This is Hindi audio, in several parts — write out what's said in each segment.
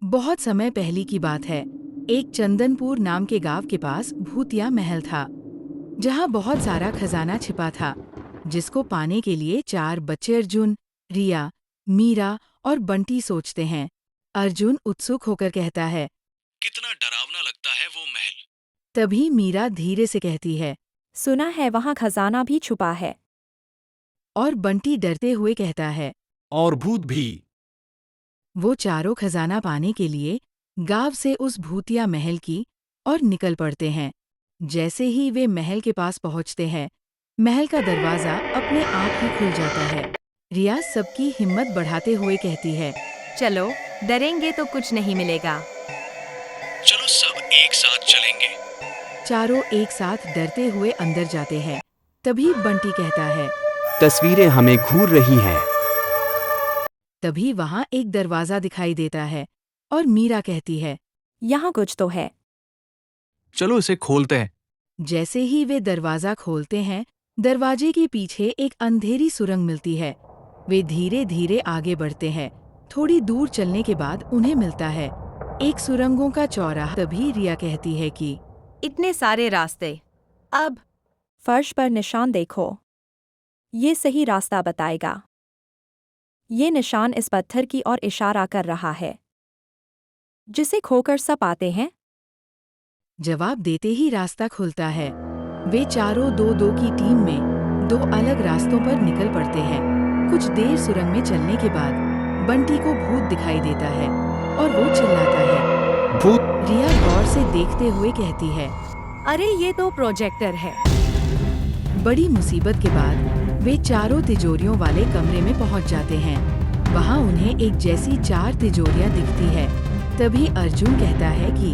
बहुत समय पहले की बात है। एक चंदनपुर नाम के गांव के पास भूतिया महल था, जहां बहुत सारा खजाना छिपा था, जिसको पाने के लिए चार बच्चे अर्जुन, रिया, मीरा और बंटी सोचते हैं। अर्जुन उत्सुक होकर कहता है, कितना डरावना लगता है वो महल। तभी मीरा धीरे से कहती है, सुना है वहाँ खजाना भी छुपा है। और बंटी डरते हुए कहता है। और भूत भी। वो चारों खजाना पाने के लिए गांव से उस भूतिया महल की और निकल पड़ते हैं। जैसे ही वे महल के पास पहुंचते हैं, महल का दरवाजा अपने आप ही खुल जाता है। रिया सबकी हिम्मत बढ़ाते हुए कहती है, चलो, डरेंगे तो कुछ नहीं मिलेगा। चलो सब एक साथ चलेंगे। चारों एक साथ डरते हुए अंदर जाते हैं। तभी बंटी कहता है। तस्वीरें हमें घूर रही हैं। तभी वहां एक दरवाजा दिखाई देता है और मीरा कहती है। यहाँ कुछ तो है। चलो इसे खोलते हैं। जैसे ही वे दरवाजा खोलते हैं, दरवाजे के पीछे एक अंधेरी सुरंग मिलती है। वे धीरे धीरे आगे बढ़ते हैं। थोड़ी दूर चलने के बाद उन्हें मिलता है एक सुरंगों का चौराहा। तभी रिया कहती है कि इतने सारे रास्ते, अब फर्श पर निशान देखो, ये सही रास्ता बताएगा। ये निशान इस पत्थर की ओर इशारा कर रहा है, जिसे खोकर सब आते हैं। जवाब देते ही रास्ता खुलता है। वे चारों दो दो की टीम में दो अलग रास्तों पर निकल पड़ते हैं। कुछ देर सुरंग में चलने के बाद बंटी को भूत दिखाई देता है और वो चिल्लाता है। भूत! रिया गौर से देखते हुए कहती है, अरे ये तो प्रोजेक्टर है। बड़ी मुसीबत के बाद वे चारों तिजोरियों वाले कमरे में पहुंच जाते हैं। वहां उन्हें एक जैसी चार तिजोरियां दिखती है। तभी अर्जुन कहता है कि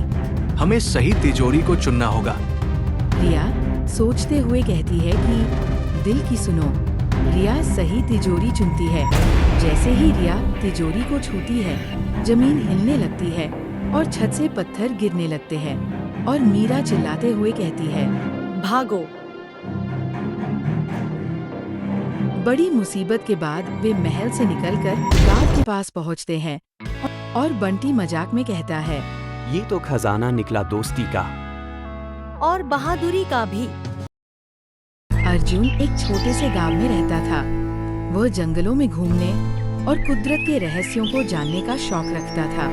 हमें सही तिजोरी को चुनना होगा। रिया सोचते हुए कहती है कि दिल की सुनो। रिया सही तिजोरी चुनती है। जैसे ही रिया तिजोरी को छूती है, जमीन हिलने लगती है और छत से पत्थर गिरने लगते हैं और मीरा चिल्लाते हुए कहती है, भागो। बड़ी मुसीबत के बाद वे महल से निकलकर गांव के पास पहुंचते हैं और बंटी मजाक में कहता है, ये तो खजाना निकला दोस्ती का। और बहादुरी का भी। अर्जुन एक छोटे से गांव में रहता था। वह जंगलों में घूमने और कुदरत के रहस्यों को जानने का शौक रखता था।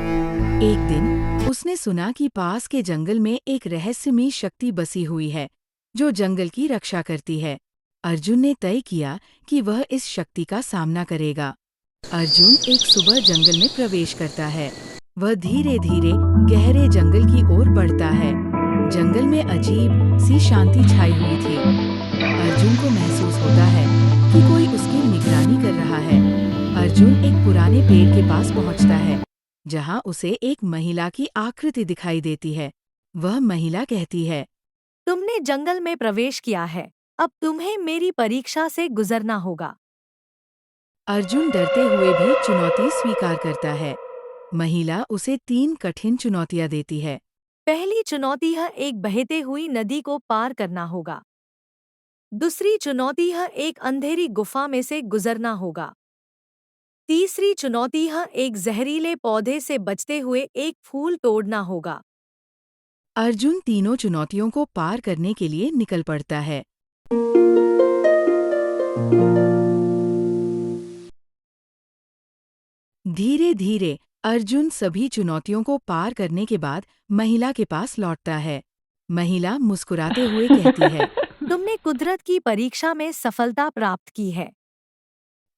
एक दिन उसने सुना कि पास के जंगल में एक रहस्यमयी शक्ति बसी हुई है, जो जंगल की रक्षा करती है। अर्जुन ने तय किया कि वह इस शक्ति का सामना करेगा। अर्जुन एक सुबह जंगल में प्रवेश करता है। वह धीरे धीरे गहरे जंगल की ओर बढ़ता है। जंगल में अजीब सी शांति छाई हुई थी। अर्जुन को महसूस होता है कि कोई उसकी निगरानी कर रहा है। अर्जुन एक पुराने पेड़ के पास पहुंचता है, जहां उसे एक महिला की आकृति दिखाई देती है। वह महिला कहती है, तुमने जंगल में प्रवेश किया है, अब तुम्हें मेरी परीक्षा से गुजरना होगा। अर्जुन डरते हुए भी चुनौती स्वीकार करता है। महिला उसे 3 कठिन चुनौतियां देती है। पहली चुनौती है एक बहते हुई नदी को पार करना होगा। दूसरी चुनौती है एक अंधेरी गुफा में से गुजरना होगा। तीसरी चुनौती है एक जहरीले पौधे से बचते हुए एक फूल तोड़ना होगा। अर्जुन तीनों चुनौतियों को पार करने के लिए निकल पड़ता है। धीरे धीरे अर्जुन सभी चुनौतियों को पार करने के बाद महिला के पास लौटता है। महिला मुस्कुराते हुए कहती है, तुमने कुदरत की परीक्षा में सफलता प्राप्त की है।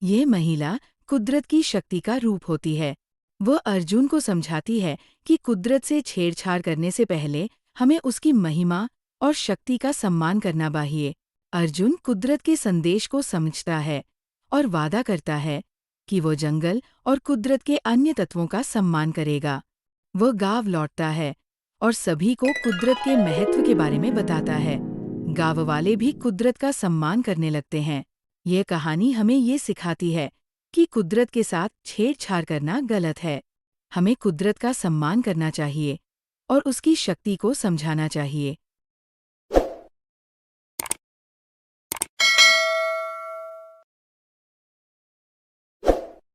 ये महिला कुदरत की शक्ति का रूप होती है। वह अर्जुन को समझाती है कि कुदरत से छेड़छाड़ करने से पहले हमें उसकी महिमा और शक्ति का सम्मान करना चाहिए। अर्जुन कुदरत के संदेश को समझता है और वादा करता है कि वो जंगल और कुदरत के अन्य तत्वों का सम्मान करेगा। वह गांव लौटता है और सभी को कुदरत के महत्व के बारे में बताता है। गांव वाले भी कुदरत का सम्मान करने लगते हैं। यह कहानी हमें ये सिखाती है कि कुदरत के साथ छेड़छाड़ करना गलत है। हमें कुदरत का सम्मान करना चाहिए और उसकी शक्ति को समझाना चाहिए।